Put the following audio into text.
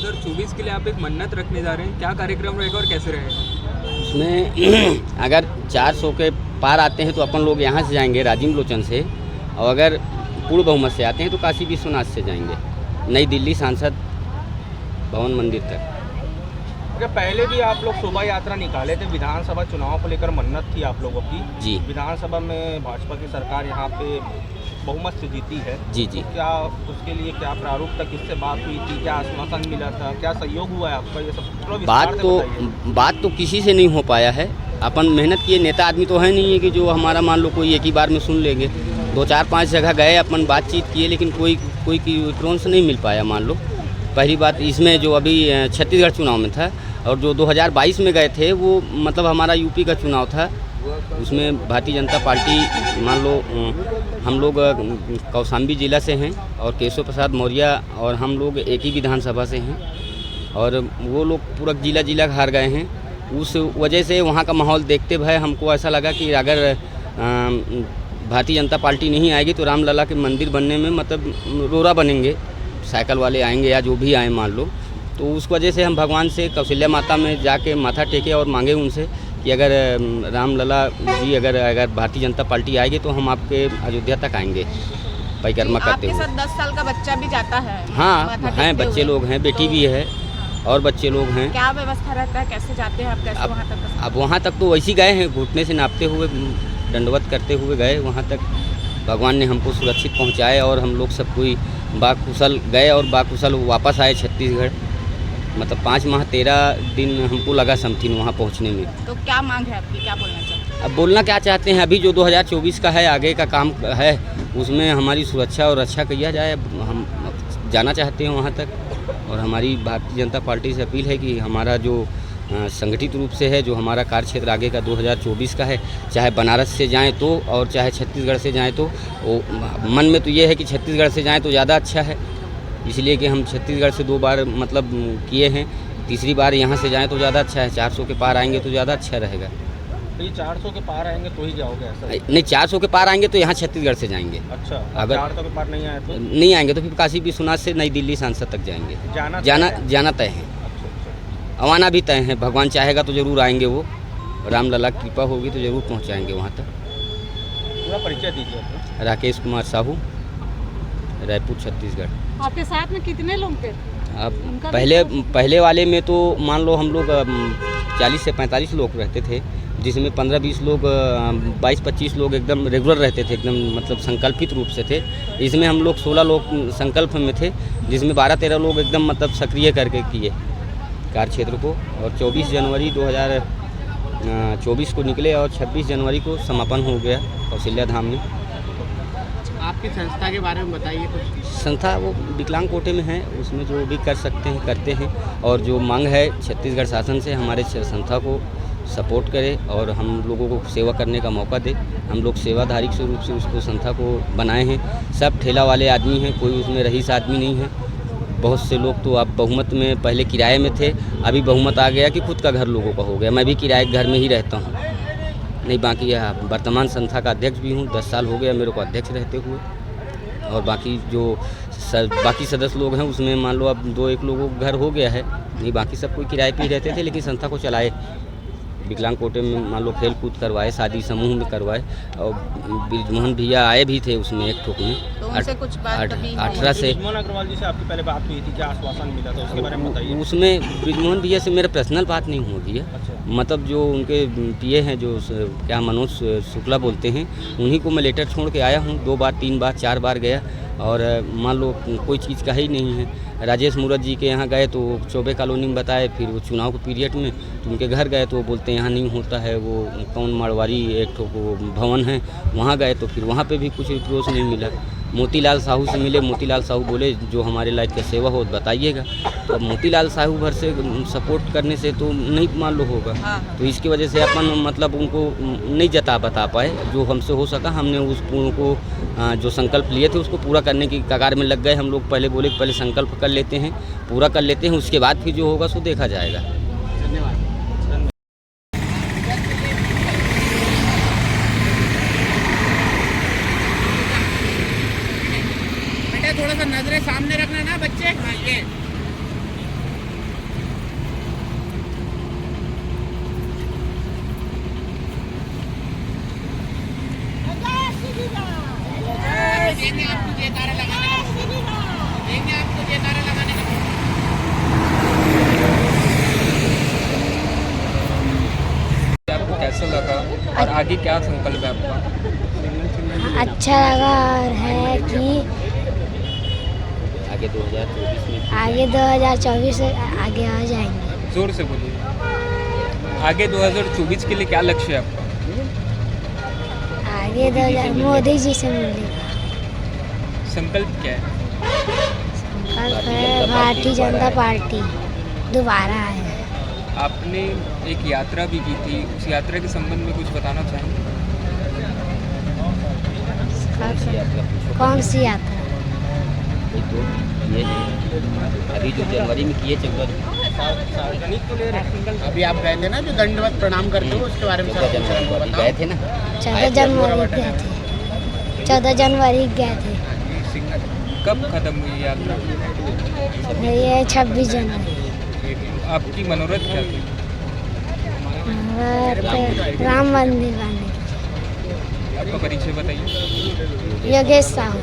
2024 के लिए आप एक मन्नत रखने जा रहे हैं, क्या कार्यक्रम रहेगा और कैसे रहेगा? उसमें अगर 400 के पार आते हैं तो अपन लोग यहाँ से जाएंगे राजीव लोचन से, और अगर पूर्ण बहुमत से आते हैं तो काशी विश्वनाथ से जाएंगे नई दिल्ली सांसद भवन मंदिर तक। पहले भी आप लोग शोभा यात्रा निकाले थे, विधानसभा चुनाव को लेकर मन्नत थी आप लोगों की जी। विधानसभा में भाजपा की सरकार यहाँ पे बहुमत से जीती है जी जी। क्या उसके लिए क्या प्रारूप तक किससे बात हुई थी, क्या आश्वासन मिला था, क्या सहयोग हुआ है आपका, ये सब थोड़ा विस्तार से बताइए। बात तो किसी से नहीं हो पाया है। अपन मेहनत किए, नेता आदमी तो है नहीं है कि जो हमारा मान लो कोई एक ही बार में सुन लेंगे। 2-4-5 जगह गए, अपन बातचीत किए, लेकिन कोई रिस्पॉन्स नहीं मिल पाया मान लो। पहली बात इसमें जो अभी छत्तीसगढ़ चुनाव में था, और जो 2022 में गए थे वो मतलब हमारा यूपी का चुनाव था, उसमें भारतीय जनता पार्टी मान लो हम लोग कौशाम्बी ज़िला से हैं और केशव प्रसाद मौर्य और हम लोग एक ही विधानसभा से हैं, और वो लोग पूरा जिला हार गए हैं। उस वजह से वहाँ का माहौल देखते हुए हमको ऐसा लगा कि अगर भारतीय जनता पार्टी नहीं आएगी तो रामलला के मंदिर बनने में मतलब रोरा बनेंगे, साइकिल वाले आएंगे या जो भी आए मान लो। तो उस वजह से हम भगवान से कौशल्या माता में जाके माथा टेके और मांगे उनसे कि अगर रामलला जी अगर भारतीय जनता पार्टी आएगी तो हम आपके अयोध्या तक आएंगे परिक्रमा करते हुए। आपके साथ 10 साल का बच्चा भी जाता है? हाँ हैं, बच्चे लोग हैं, बेटी भी है और बच्चे लोग हैं। क्या व्यवस्था रहता है, कैसे जाते हैं आप, कैसे वहाँ तक? अब वहाँ तक तो वैसे गए हैं, घुटने से नापते हुए दंडवत करते हुए गए वहाँ तक। भगवान ने हमको सुरक्षित पहुँचाए और हम लोग सब कोई बाकुशल गए और बाकुशल वापस आए छत्तीसगढ़। मतलब 5 माह 13 दिन हमको लगा समथिंग वहाँ पहुँचने में। तो क्या मांग है आपकी, क्या बोलना चाहते हैं? अब बोलना क्या चाहते हैं, अभी जो 2024 का है आगे का काम है उसमें हमारी सुरक्षा और रक्षा किया जाए। हम जाना चाहते हैं वहाँ तक, और हमारी भारतीय जनता पार्टी से अपील है कि हमारा जो संगठित रूप से है, जो हमारा कार्य क्षेत्र आगे का 2024 का है, चाहे बनारस से जाएं तो और चाहे छत्तीसगढ़ से जाएं तो मन में तो ये है कि छत्तीसगढ़ से जाएं तो ज़्यादा अच्छा है, इसलिए कि हम छत्तीसगढ़ से 2 बार मतलब किए हैं, तीसरी बार यहाँ से जाएं तो ज़्यादा अच्छा है। 400 के पार आएंगे तो ज़्यादा अच्छा रहेगा। तो ये 400 के पार आएंगे तो ही जाओगे ऐसा? नहीं, 400 के पार आएंगे तो यहाँ छत्तीसगढ़ से जाएंगे। अच्छा, अगर 400 के पार नहीं आए तो नहीं आएंगे तो फिर काशी विश्वनाथ से नई दिल्ली सांसद तक जाएंगे। जाना तय है, आना भी तय है। भगवान चाहेगा तो ज़रूर आएंगे, वो रामलला की कृपा होगी तो ज़रूर पहुँचाएँगे वहाँ तक। पूरा परिचय दीजिए अपना। राकेश कुमार साहू, रायपुर छत्तीसगढ़। आपके साथ में कितने लोग थे? अब पहले वाले में तो मान लो हम लोग 40 से 45 लोग रहते थे, जिसमें 15-20 लोग 22-25 लोग एकदम रेगुलर रहते थे, एकदम मतलब संकल्पित रूप से थे। इसमें हम लोग 16 लोग संकल्प में थे, जिसमें 12-13 लोग एकदम मतलब सक्रिय करके किए कार्य क्षेत्र को। और 24 जनवरी 2024 को निकले और 26 जनवरी को समापन हो गया कौशल्या धाम में। आपकी संस्था के बारे में बताइए कुछ। संस्था वो विकलांग कोटे में है, उसमें जो भी कर सकते हैं करते हैं, और जो मांग है छत्तीसगढ़ शासन से हमारे संस्था को सपोर्ट करे और हम लोगों को सेवा करने का मौका दे। हम लोग सेवाधारी के रूप से उसको संस्था को बनाए हैं। सब ठेला वाले आदमी हैं, कोई उसमें रईस आदमी नहीं है। बहुत से लोग तो अब बहुमत में पहले किराए में थे, अभी बहुमत आ गया कि खुद का घर लोगों का हो गया। मैं भी किराए के घर में ही रहता हूँ। नहीं, बाकी वर्तमान संस्था का अध्यक्ष भी हूँ, 10 साल हो गया मेरे को अध्यक्ष रहते हुए। और बाकी जो बाकी सदस्य लोग हैं उसमें मान लो अब 2-1 लोगों का घर हो गया है, नहीं बाकी सब कोई किराए पे ही रहते थे, लेकिन संस्था को चलाए। विकलांग कोटे में मान लो खेल कूद करवाए, शादी समूह में करवाए, और ब्रिजमोहन भैया आए भी थे उसमें एक ठोक में। तो उनसे कुछ बात कभी 18 से ब्रिजमोहन अग्रवाल जी से आपकी पहले बात हुई थी, क्या आश्वासन मिला था उसके बारे में बताइए। उसमें ब्रिजमोहन भैया से मेरा पर्सनल बात नहीं होती है। अच्छा। मतलब जो उनके पीए हैं, जो क्या मनोज शुक्ला बोलते हैं, उन्हीं को मैं लेटर छोड़ के आया हूँ। 2 बार 3 बार 4 बार गया, और मान लो कोई चीज़ का ही नहीं है। राजेश मूरत जी के यहाँ गए तो चौबे कॉलोनी में बताए, फिर वो चुनाव के पीरियड में तो उनके घर गए तो वो बोलते हैं यहाँ नहीं होता है, वो कौन मारवाड़ी एक ठो भवन है वहाँ गए तो फिर वहाँ पे भी कुछ रिपोर्ट नहीं मिला। मोतीलाल साहू से मिले, मोतीलाल साहू बोले जो हमारे लायक का सेवा हो बताइएगा। तो अब मोतीलाल साहू भर से सपोर्ट करने से तो नहीं मान लो होगा। तो इसकी वजह से अपन मतलब उनको नहीं बता पाए। जो हमसे हो सका हमने उनको जो संकल्प लिए थे उसको पूरा करने की कगार में लग गए हम लोग। पहले बोले कि पहले संकल्प कर लेते हैं, पूरा कर लेते हैं, उसके बाद फिर जो होगा सो देखा जाएगा। धन्यवाद। थोड़ा सा नजरें सामने रखना ना बच्चे। हाँ, ये आगे क्या संकल्प है आपका? अच्छा लगा और है कि आगे 2024 में आगे 2024 आगे आ जाएंगे। जोर से बोलिए। आगे 2024 के लिए क्या लक्ष्य है आपका? आगे 2000 मोदी जी से मिलेगा। संकल्प क्या है? संकल्प है भारतीय जनता पार्टी दोबारा है। आपने एक यात्रा भी की थी, उस यात्रा के संबंध में कुछ बताना चाहेंगे? कौन सी यात्रा? ये तो ये अभी जो जनवरी में किए 14 अभी आप गए थे ना जो दंडवत प्रणाम करते हो उसके बारे में सर जनवरी अभी गए थे ना। 14 जनवरी गए थे। 14 जनवरी गए थे। कब खत्म हुई यात्रा? ये 26 जनवरी। आपकी मनोरथ क्या थी? और राम मंदिर बनने। आपका परिचय बताइए। योगेश साहू।